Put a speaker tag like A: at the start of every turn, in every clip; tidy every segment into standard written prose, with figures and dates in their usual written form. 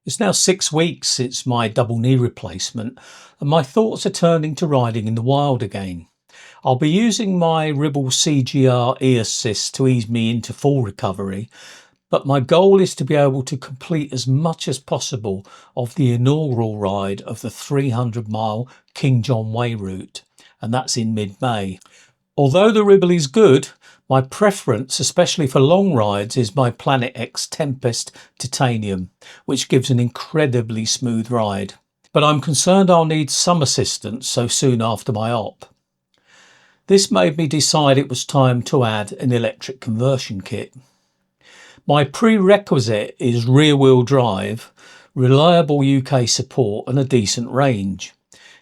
A: It's now 6 weeks since my double knee replacement, and my thoughts are turning to riding in the wild again. I'll be using my Ribble CGR e-assist to ease me into full recovery, but my goal is to be able to complete as much as possible of the inaugural ride of the 300-mile King John Way route, and that's in mid-May. Although the Ribble is good, my preference, especially for long rides, is my Planet X Tempest Titanium, which gives an incredibly smooth ride. But I'm concerned I'll need some assistance so soon after my op. This made me decide it was time to add an electric conversion kit. My prerequisite is rear-wheel drive, reliable UK support and a decent range.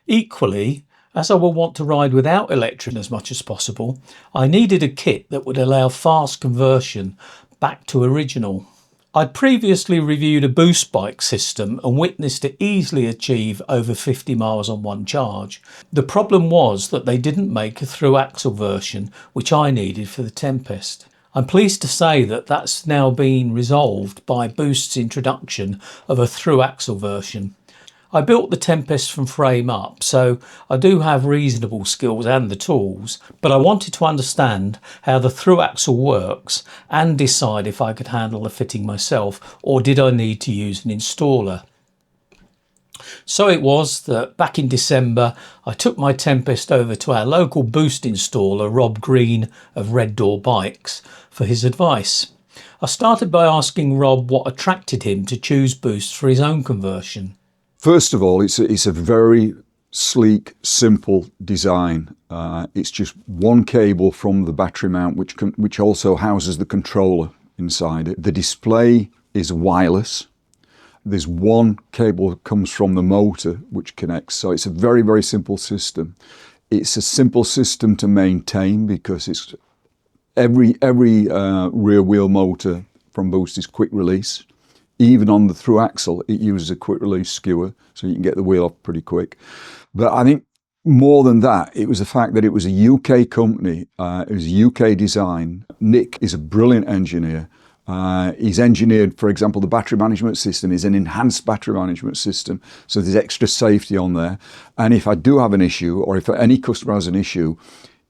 A: Equally, as I will want to ride without electric as much as possible, I needed a kit that would allow fast conversion back to original. I'd previously reviewed a boost bike system and witnessed it easily achieve over 50 miles on one charge. The problem was that they didn't make a through axle version, which I needed for the Tempest. I'm pleased to say that that's now been resolved by Boost's introduction of a through axle version. I built the Tempest from frame up, so I do have reasonable skills and the tools, but I wanted to understand how the through axle works and decide if I could handle the fitting myself or did I need to use an installer. So it was that back in December I took my Tempest over to our local Boost installer, Rob Green of Red Door Bikes, for his advice. I started by asking Rob what attracted him to choose Boost for his own conversion.
B: First of all, it's a very sleek, simple design. It's just one cable from the battery mount, which also houses the controller inside it. The display is wireless. There's one cable that comes from the motor which connects, so it's a very, very simple system. It's a simple system to maintain because it's every rear wheel motor from Boost is quick release. Even on the through axle, it uses a quick release skewer, so you can get the wheel off pretty quick. But I think more than that, it was the fact that it was a UK company, it was a UK design. Nick is a brilliant engineer. He's engineered, for example, the battery management system is an enhanced battery management system, so there's extra safety on there. And if I do have an issue, or if any customer has an issue,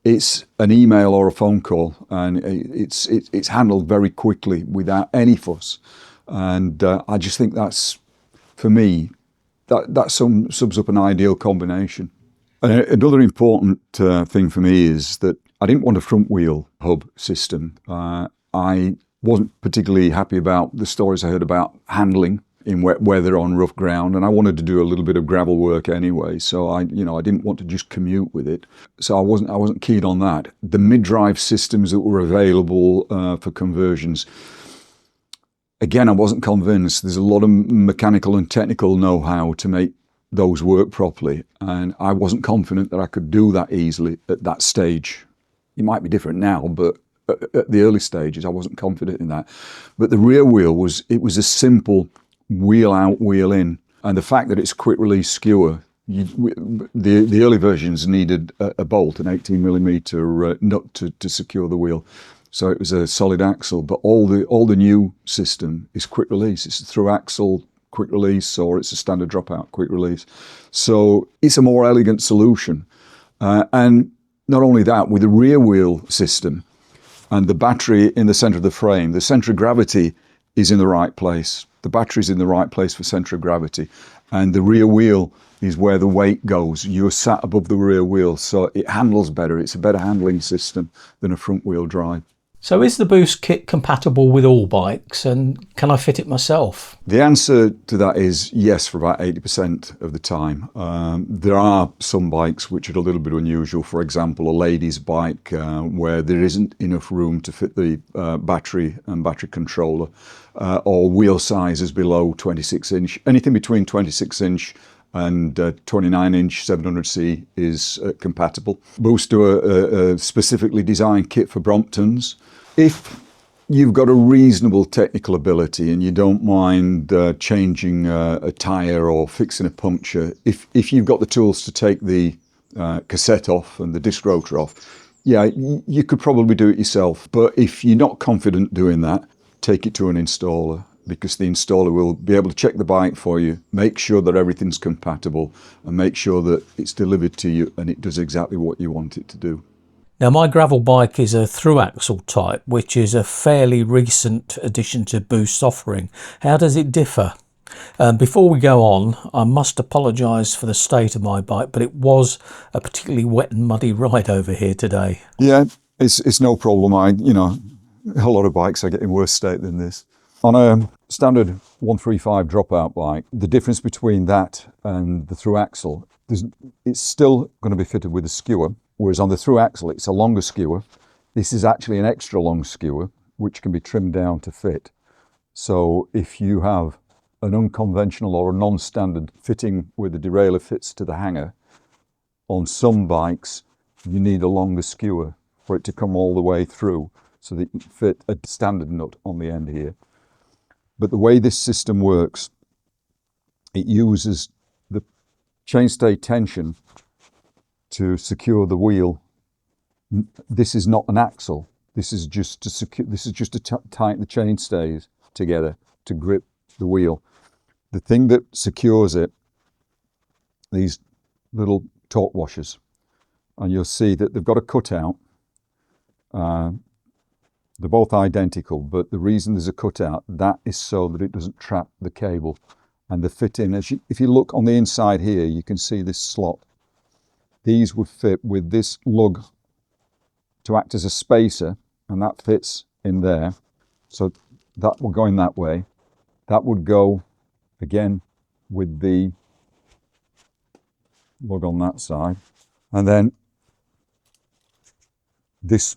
B: it's an email or a phone call, and it's handled very quickly without any fuss. And I just think that's, for me, that sums up an ideal combination. And another important thing for me is that I didn't want a front wheel hub system. I wasn't particularly happy about the stories I heard about handling in wet weather on rough ground, and I wanted to do a little bit of gravel work anyway, so I didn't want to just commute with it. So I wasn't keen on that. The mid-drive systems that were available for conversions, again, I wasn't convinced. There's a lot of mechanical and technical know-how to make those work properly, and I wasn't confident that I could do that easily at that stage. It might be different now, but at the early stages, I wasn't confident in that. But the rear wheel it was a simple wheel out, wheel in, and the fact that it's a quick release skewer. The early versions needed a bolt, an 18mm nut to secure the wheel. So it was a solid axle, but all the new system is quick release. It's a through axle quick release, or it's a standard dropout quick release. So it's a more elegant solution. And not only that, with the rear wheel system and the battery in the center of the frame, the center of gravity is in the right place. The battery's in the right place for center of gravity. And the rear wheel is where the weight goes. You're sat above the rear wheel, so it handles better. It's a better handling system than a front wheel drive.
A: So is the Boost kit compatible with all bikes, and can I fit it myself?
B: The answer to that is yes, for about 80% of the time. There are some bikes which are a little bit unusual. For example, a lady's bike where there isn't enough room to fit the battery and battery controller, or wheel sizes below 26 inch. Anything between 26 inch and 29-inch 700C is compatible. Boost do a specifically designed kit for Bromptons. If you've got a reasonable technical ability and you don't mind changing a tyre or fixing a puncture, if you've got the tools to take the cassette off and the disc rotor off, yeah, you could probably do it yourself. But if you're not confident doing that, take it to an installer. because the installer will be able to check the bike for you, make sure that everything's compatible, and make sure that it's delivered to you and it does exactly what you want it to do.
A: Now, my gravel bike is a through-axle type, which is a fairly recent addition to Boost's offering. How does it differ? Before we go on, I must apologise for the state of my bike, but it was a particularly wet and muddy ride over here today.
B: Yeah, it's no problem. A lot of bikes are getting worse state than this. On a standard 135 dropout bike, the difference between that and the through axle, it's still going to be fitted with a skewer, whereas on the through axle, it's a longer skewer. This is actually an extra long skewer, which can be trimmed down to fit. So if you have an unconventional or a non-standard fitting where the derailleur fits to the hanger, on some bikes, you need a longer skewer for it to come all the way through so that you fit a standard nut on the end here. But the way this system works, it uses the chainstay tension to secure the wheel. This is not an axle. This is just to secure. This is just to tighten the chainstays together to grip the wheel. The thing that secures it, these little torque washers, and you'll see that they've got a cutout. They're both identical, but the reason there's a cutout, that is so that it doesn't trap the cable. And the fit in, if you look on the inside here, you can see this slot. These would fit with this lug to act as a spacer, and that fits in there. So that will go in that way. That would go again with the lug on that side. And then this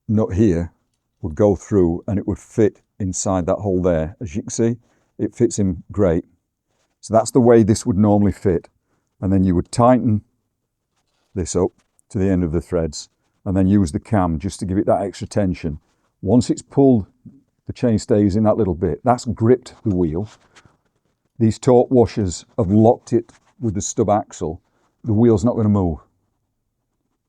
B: nut here would go through and it would fit inside that hole there. As you can see, it fits in great. So that's the way this would normally fit. And then you would tighten this up to the end of the threads and then use the cam just to give it that extra tension. Once it's pulled, the chain stays in that little bit. That's gripped the wheel. These torque washers have locked it with the stub axle. The wheel's not going to move.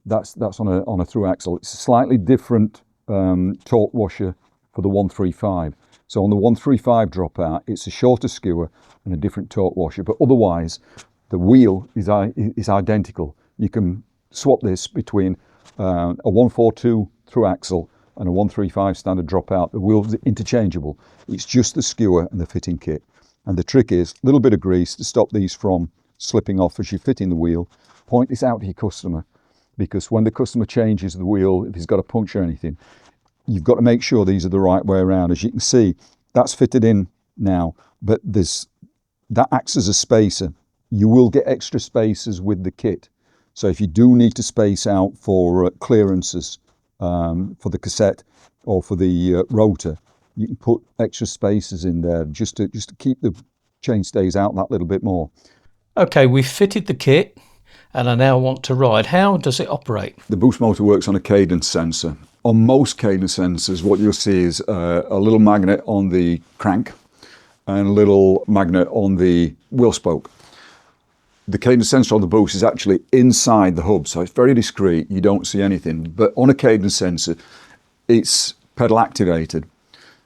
B: That's on a through axle. It's a slightly different torque washer for the 135. So on the 135 dropout, it's a shorter skewer and a different torque washer, but otherwise the wheel is identical. You can swap this between a 142 through axle and a 135 standard dropout. The wheel's interchangeable. It's just the skewer and the fitting kit. And the trick is a little bit of grease to stop these from slipping off as you fit in the wheel. Point this out to your customer, because when the customer changes the wheel, if he's got a puncture or anything, you've got to make sure these are the right way around. As you can see, that's fitted in now, but that acts as a spacer. You will get extra spacers with the kit. So if you do need to space out for clearances for the cassette or for the rotor, you can put extra spacers in there just to keep the chainstays out that little bit more.
A: Okay, we've fitted the kit and I now want to ride. How does it operate?
B: The Boost motor works on a cadence sensor. On most cadence sensors, what you'll see is a little magnet on the crank and a little magnet on the wheel spoke. The cadence sensor on the Boost is actually inside the hub, so it's very discreet. You don't see anything. But on a cadence sensor, it's pedal activated.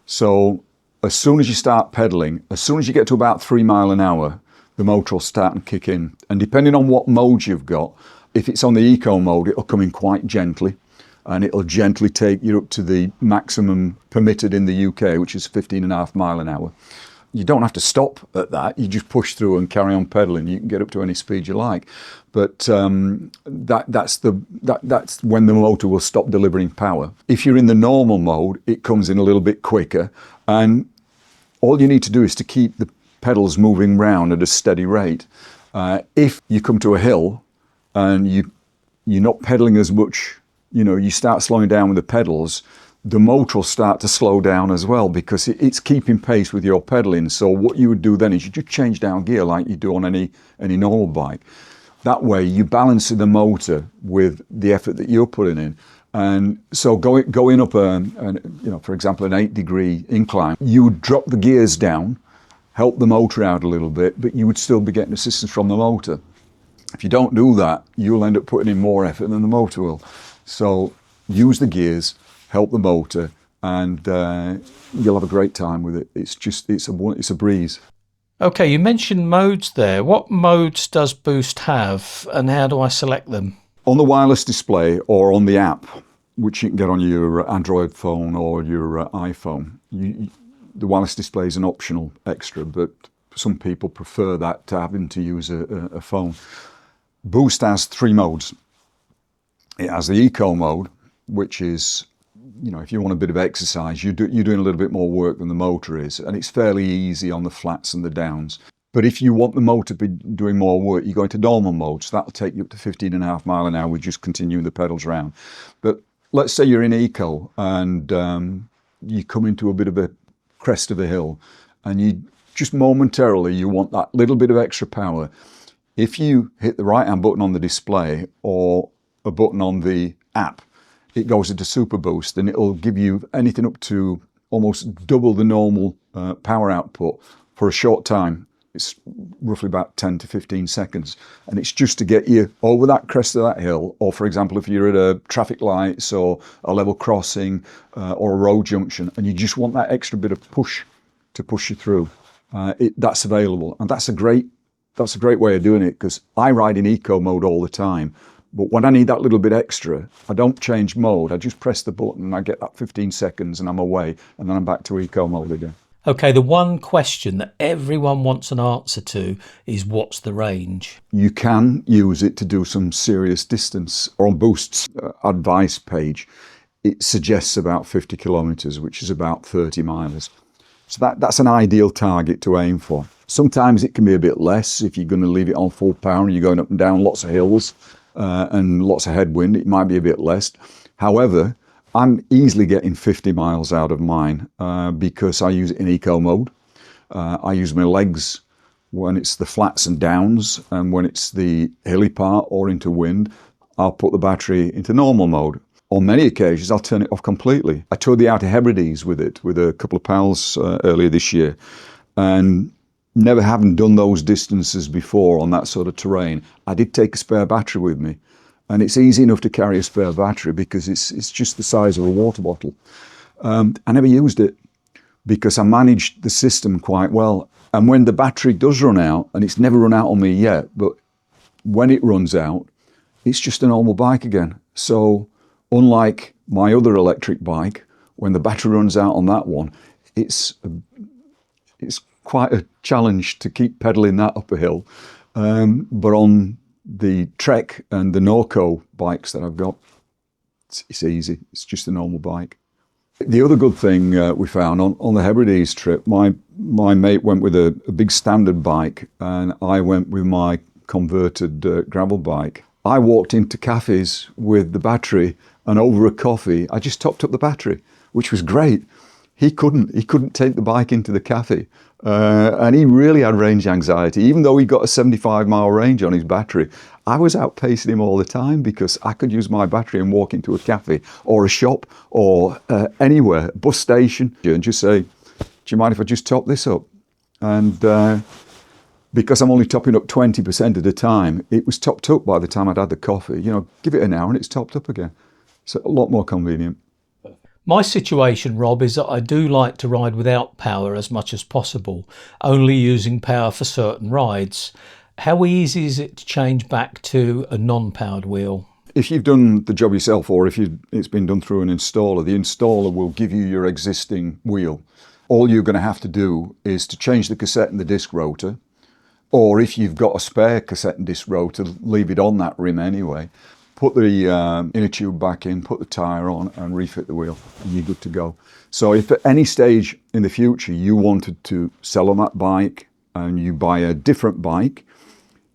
B: So as soon as you start pedaling, as soon as you get to about 3 miles an hour, the motor will start and kick in. And depending on what mode you've got, if it's on the eco mode, it'll come in quite gently. And it'll gently take you up to the maximum permitted in the UK, which is 15.5 miles an hour. You don't have to stop at that. You just push through and carry on pedaling. You can get up to any speed you like. But that's when the motor will stop delivering power. If you're in the normal mode, it comes in a little bit quicker. And all you need to do is to keep the pedals moving round at a steady rate. If you come to a hill and you're not pedaling as much, you start slowing down with the pedals, the motor will start to slow down as well because it's keeping pace with your pedaling. So what you would do then is you just change down gear like you do on any normal bike. That way you balance the motor with the effort that you're putting in. And so going up for example, an 8-degree incline, you would drop the gears down, help the motor out a little bit, but you would still be getting assistance from the motor. If you don't do that, you'll end up putting in more effort than the motor will. So use the gears, help the motor, and you'll have a great time with it. It's a breeze.
A: Okay, you mentioned modes there. What modes does Boost have, and how do I select them?
B: On the wireless display or on the app, which you can get on your Android phone or your iPhone, the wireless display is an optional extra, but some people prefer that to having to use a phone. Boost has 3 modes. It has the eco mode, which is, if you want a bit of exercise, you're doing a little bit more work than the motor is, and it's fairly easy on the flats and the downs. But if you want the motor to be doing more work, you go into normal mode, so that'll take you up to 15.5 miles an hour with just continuing the pedals round. But let's say you're in eco and you come into a bit of a crest of a hill, and you just momentarily you want that little bit of extra power. If you hit the right-hand button on the display or a button on the app, it goes into Super Boost, and it'll give you anything up to almost double the normal power output for a short time. It's roughly about 10 to 15 seconds, and it's just to get you over that crest of that hill, or for example if you're at a traffic lights or a level crossing or a road junction, and you just want that extra bit of push to push you through. That's available, and that's a great way of doing it, because I ride in eco mode all the time. But when I need that little bit extra, I don't change mode. I just press the button and I get that 15 seconds and I'm away, and then I'm back to eco mode again.
A: Okay, the one question that everyone wants an answer to is, what's the range?
B: You can use it to do some serious distance. On Boost's advice page, it suggests about 50 kilometres, which is about 30 miles. So that's an ideal target to aim for. Sometimes it can be a bit less if you're going to leave it on full power and you're going up and down lots of hills and lots of headwind. It might be a bit less. However, I'm easily getting 50 miles out of mine because I use it in eco mode. I use my legs when it's the flats and downs, and when it's the hilly part or into wind, I'll put the battery into normal mode. On many occasions, I'll turn it off completely. I toured the Outer Hebrides with it, with a couple of pals earlier this year, and never having done those distances before on that sort of terrain, I did take a spare battery with me. And it's easy enough to carry a spare battery because it's just the size of a water bottle. I never used it because I managed the system quite well. And when the battery does run out, and it's never run out on me yet, but when it runs out, it's just a normal bike again. So unlike my other electric bike, when the battery runs out on that one, it's quite a challenge to keep pedaling that up a hill. But on the Trek and the Norco bikes that I've got, it's easy. It's just a normal bike. The other good thing we found on the Hebrides trip, my mate went with a big standard bike, and I went with my converted gravel bike. I walked into cafes with the battery, and over a coffee, I just topped up the battery, which was great. He couldn't take the bike into the cafe. And he really had range anxiety. Even though he got a 75-mile range on his battery, I was outpacing him all the time because I could use my battery and walk into a cafe or a shop or anywhere, a bus station, and just say, do you mind if I just top this up? And because I'm only topping up 20% at a time, it was topped up by the time I'd had the coffee. Give it an hour and it's topped up again. So a lot more convenient.
A: My situation, Rob, is that I do like to ride without power as much as possible, only using power for certain rides. How easy is it to change back to a non-powered wheel?
B: If you've done the job yourself, or if it's been done through an installer, the installer will give you your existing wheel. All you're going to have to do is to change the cassette and the disc rotor, or if you've got a spare cassette and disc rotor, leave it on that rim anyway. Put the inner tube back in, put the tyre on and refit the wheel, and you're good to go. So if at any stage in the future you wanted to sell on that bike and you buy a different bike,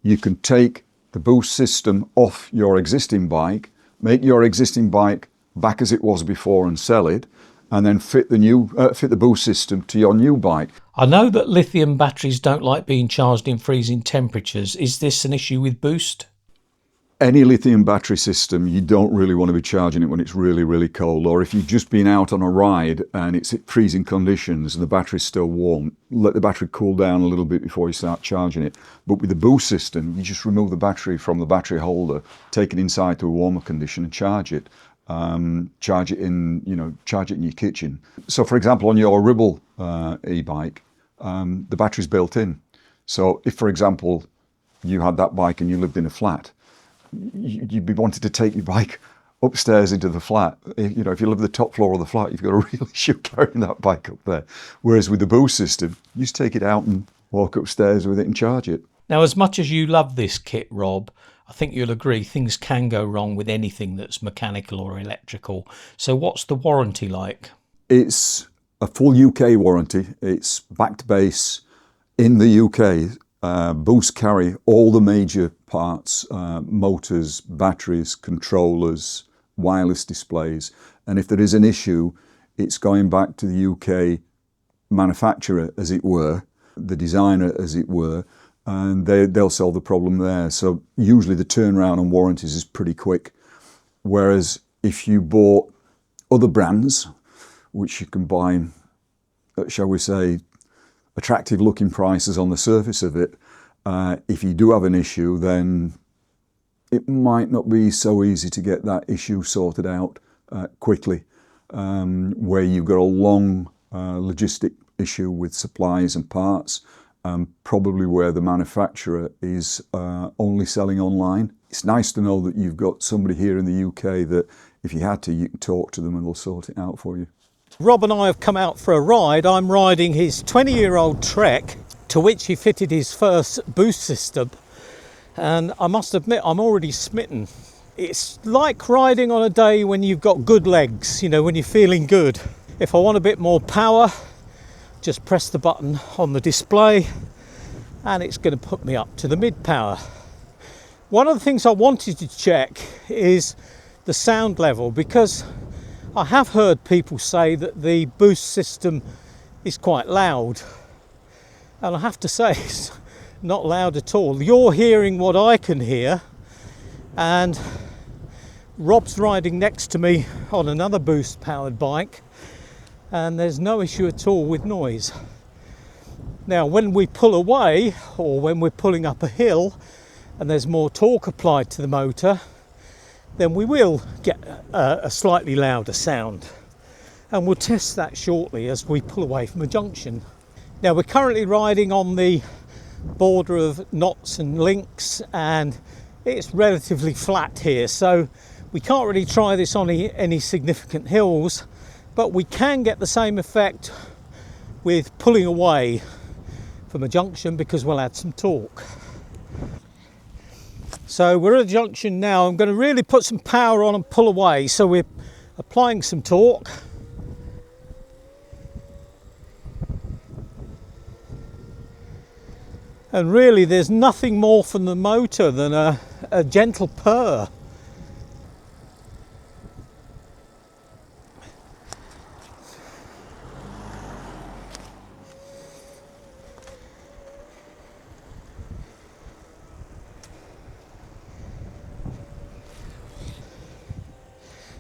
B: you can take the Boost system off your existing bike, make your existing bike back as it was before and sell it, and then fit the Boost system to your new bike.
A: I know that lithium batteries don't like being charged in freezing temperatures. Is this an issue with Boost?
B: Any lithium battery system, you don't really want to be charging it when it's really, really cold, or if you've just been out on a ride and it's at freezing conditions and the battery's still warm, let the battery cool down a little bit before you start charging it. But with the Boost system, you just remove the battery from the battery holder, take it inside to a warmer condition and charge it. charge it in, charge it in your kitchen. So, for example, on your Ribble e-bike, the battery's built in. So, if, for example, you had that bike and you lived in a flat, you'd be wanting to take your bike upstairs into the flat. If you live at the top floor of the flat, you've got a real issue carrying that bike up there. Whereas with the Boost system, you just take it out and walk upstairs with it and charge it.
A: Now, as much as you love this kit, Rob, I think you'll agree things can go wrong with anything that's mechanical or electrical. So what's the warranty like?
B: It's a full UK warranty. It's back to base in the UK. Boost carry all the major parts, motors, batteries, controllers, wireless displays. And if there is an issue, it's going back to the UK manufacturer, as it were, the designer, as it were, and they'll solve the problem there. So usually the turnaround on warranties is pretty quick. Whereas if you bought other brands, which you can buy, shall we say, attractive looking prices on the surface of it, if you do have an issue, then it might not be so easy to get that issue sorted out quickly, where you've got a long logistic issue with supplies and parts, probably where the manufacturer is only selling online. It's nice to know that you've got somebody here in the UK that if you had to, you can talk to them and they'll sort it out for you.
A: Rob and I have come out for a ride. I'm riding his 20-year-old Trek, to which he fitted his first Boost system. And I must admit, I'm already smitten. It's like riding on a day when you've got good legs, when you're feeling good. If I want a bit more power, just press the button on the display and it's going to put me up to the mid power. One of the things I wanted to check is the sound level, because I have heard people say that the Boost system is quite loud, and I have to say it's not loud at all. You're hearing what I can hear, and Rob's riding next to me on another Boost powered bike, and there's no issue at all with noise. Now, when we pull away, or when we're pulling up a hill and there's more torque applied to the motor, then we will get a slightly louder sound, and we'll test that shortly as we pull away from a junction. Now, we're currently riding on the border of Notts and Links, and it's relatively flat here, so we can't really try this on any significant hills, but we can get the same effect with pulling away from a junction because we'll add some torque. So we're at a junction now. I'm going to really put some power on and pull away. So we're applying some torque. And really there's nothing more from the motor than a gentle purr.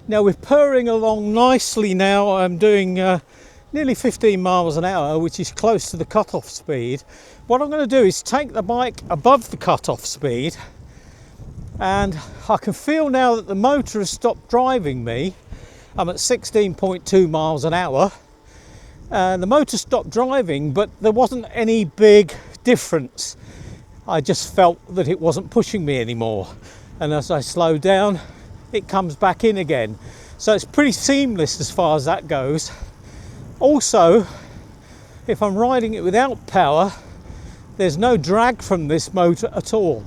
A: Now we're purring along nicely now. I'm doing nearly 15 miles an hour, which is close to the cutoff speed. What I'm going to do is take the bike above the cutoff speed, and I can feel now that the motor has stopped driving me. I'm at 16.2 miles an hour, and the motor stopped driving, but there wasn't any big difference. I just felt that it wasn't pushing me anymore, and as I slowed down, it comes back in again. So it's pretty seamless as far as that goes. Also, if I'm riding it without power, there's no drag from this motor at all.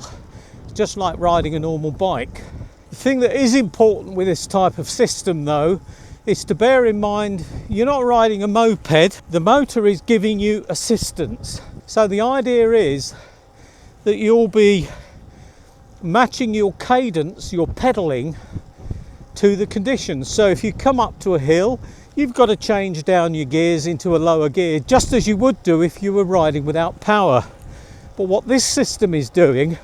A: It's just like riding a normal bike. The thing that is important with this type of system though, is to bear in mind you're not riding a moped. The motor is giving you assistance. So the idea is that you'll be matching your cadence, your pedaling, to the conditions. So if you come up to a hill, you've got to change down your gears into a lower gear, just as you would do if you were riding without power. But what this system is doing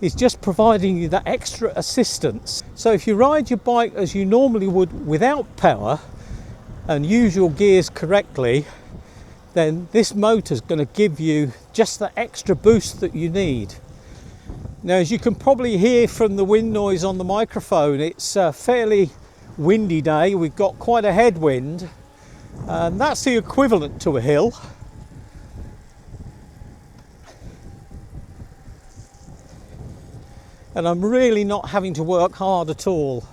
A: is just providing you that extra assistance. So if you ride your bike as you normally would without power and use your gears correctly, then this motor is going to give you just the extra boost that you need. Now, as you can probably hear from the wind noise on the microphone, it's fairly windy day. We've got quite a headwind, and that's the equivalent to a hill. And I'm really not having to work hard at all.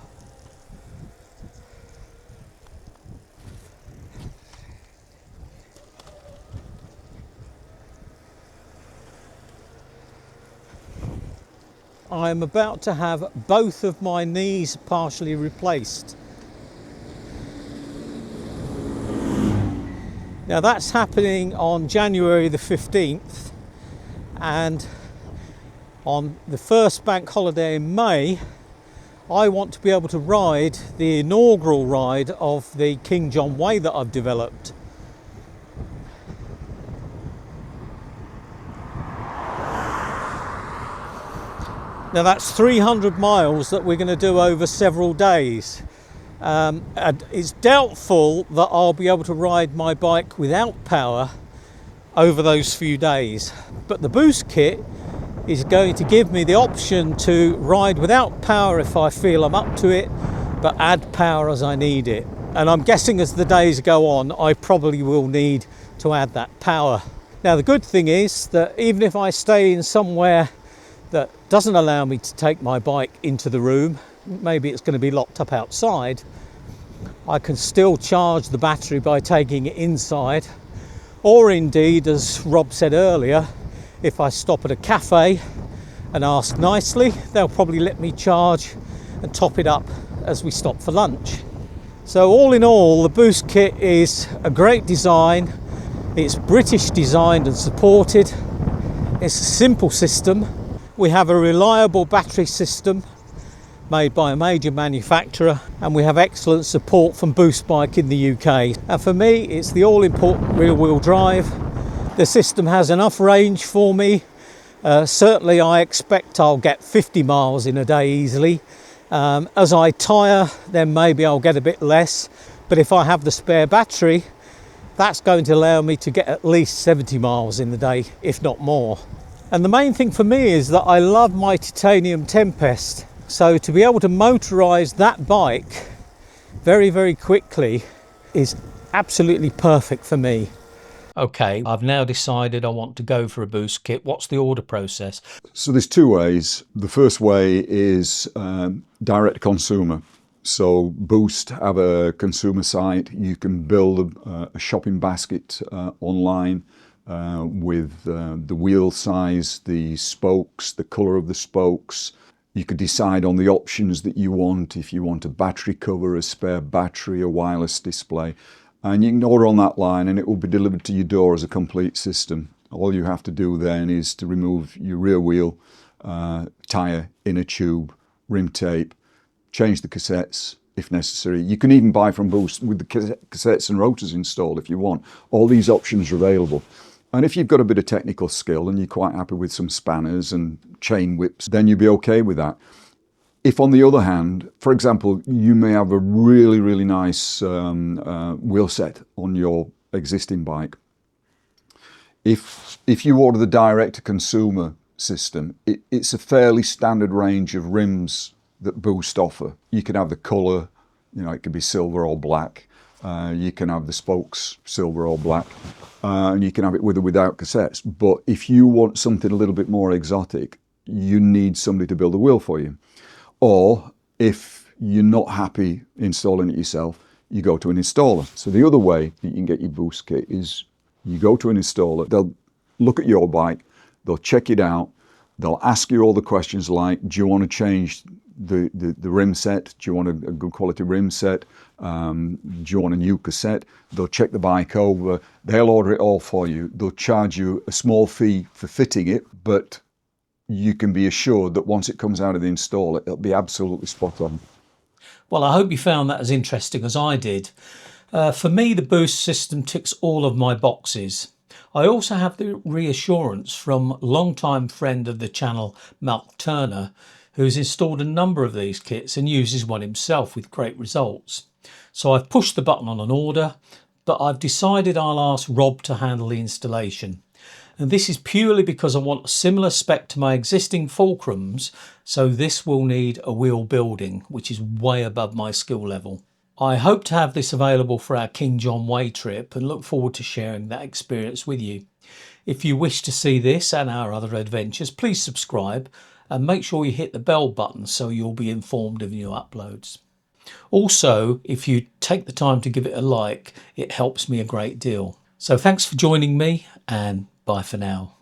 A: I'm about to have both of my knees partially replaced. Now that's happening on January the 15th, and on the first bank holiday in May, I want to be able to ride the inaugural ride of the King John Way that I've developed. Now that's 300 miles that we're going to do over several days. And it's doubtful that I'll be able to ride my bike without power over those few days. But the boost kit is going to give me the option to ride without power if I feel I'm up to it, but add power as I need it. And I'm guessing as the days go on, I probably will need to add that power. Now the good thing is that even if I stay in somewhere that doesn't allow me to take my bike into the room, maybe it's going to be locked up outside, I can still charge the battery by taking it inside, or indeed, as Rob said earlier, if I stop at a cafe and ask nicely, they'll probably let me charge and top it up as we stop for lunch. So all in all, the boost kit is a great design. It's British designed and supported. It's a simple system. We have a reliable battery system made by a major manufacturer, and we have excellent support from Boost Bike in the UK. And for me, it's the all-important rear-wheel drive. The system has enough range for me. Certainly I expect I'll get 50 miles in a day easily. As I tire, then maybe I'll get a bit less, but if I have the spare battery, that's going to allow me to get at least 70 miles in the day, if not more. And the main thing for me is that I love my Titanium Tempest. So to be able to motorise that bike very, very quickly is absolutely perfect for me. Okay, I've now decided I want to go for a boost kit. What's the order process?
B: So there's two ways. The first way is direct consumer. So Boost have a consumer site. You can build a shopping basket online with the wheel size, the spokes, the colour of the spokes. You could decide on the options that you want, if you want a battery cover, a spare battery, a wireless display. And you can order on that line and it will be delivered to your door as a complete system. All you have to do then is to remove your rear wheel, tyre, inner tube, rim tape, change the cassettes if necessary. You can even buy from Boost with the cassettes and rotors installed if you want. All these options are available. And if you've got a bit of technical skill and you're quite happy with some spanners and chain whips, then you'll be okay with that. If on the other hand, for example, you may have a really, really nice wheel set on your existing bike. If you order the direct-to-consumer system, it's a fairly standard range of rims that Boost offer. You can have the colour, it could be silver or black. You can have the spokes silver or black, and you can have it with or without cassettes. But if you want something a little bit more exotic, you need somebody to build a wheel for you. Or if you're not happy installing it yourself, you go to an installer. So the other way that you can get your boost kit is you go to an installer, they'll look at your bike, they'll check it out, they'll ask you all the questions like, do you want to change the rim set? Do you want a good quality rim set? Do you want a new cassette? They'll check the bike over, they'll order it all for you. They'll charge you a small fee for fitting it, but you can be assured that once it comes out of the installer, it'll be absolutely spot on.
A: Well, I hope you found that as interesting as I did. For me, the Boost system ticks all of my boxes. I also have the reassurance from longtime friend of the channel, Mark Turner, who's installed a number of these kits and uses one himself with great results. So I've pushed the button on an order, but I've decided I'll ask Rob to handle the installation. And this is purely because I want a similar spec to my existing fulcrums, so this will need a wheel building, which is way above my skill level. I hope to have this available for our King John Way trip and look forward to sharing that experience with you. If you wish to see this and our other adventures, please subscribe and make sure you hit the bell button so you'll be informed of new uploads. Also, if you take the time to give it a like, it helps me a great deal. So thanks for joining me, and bye for now.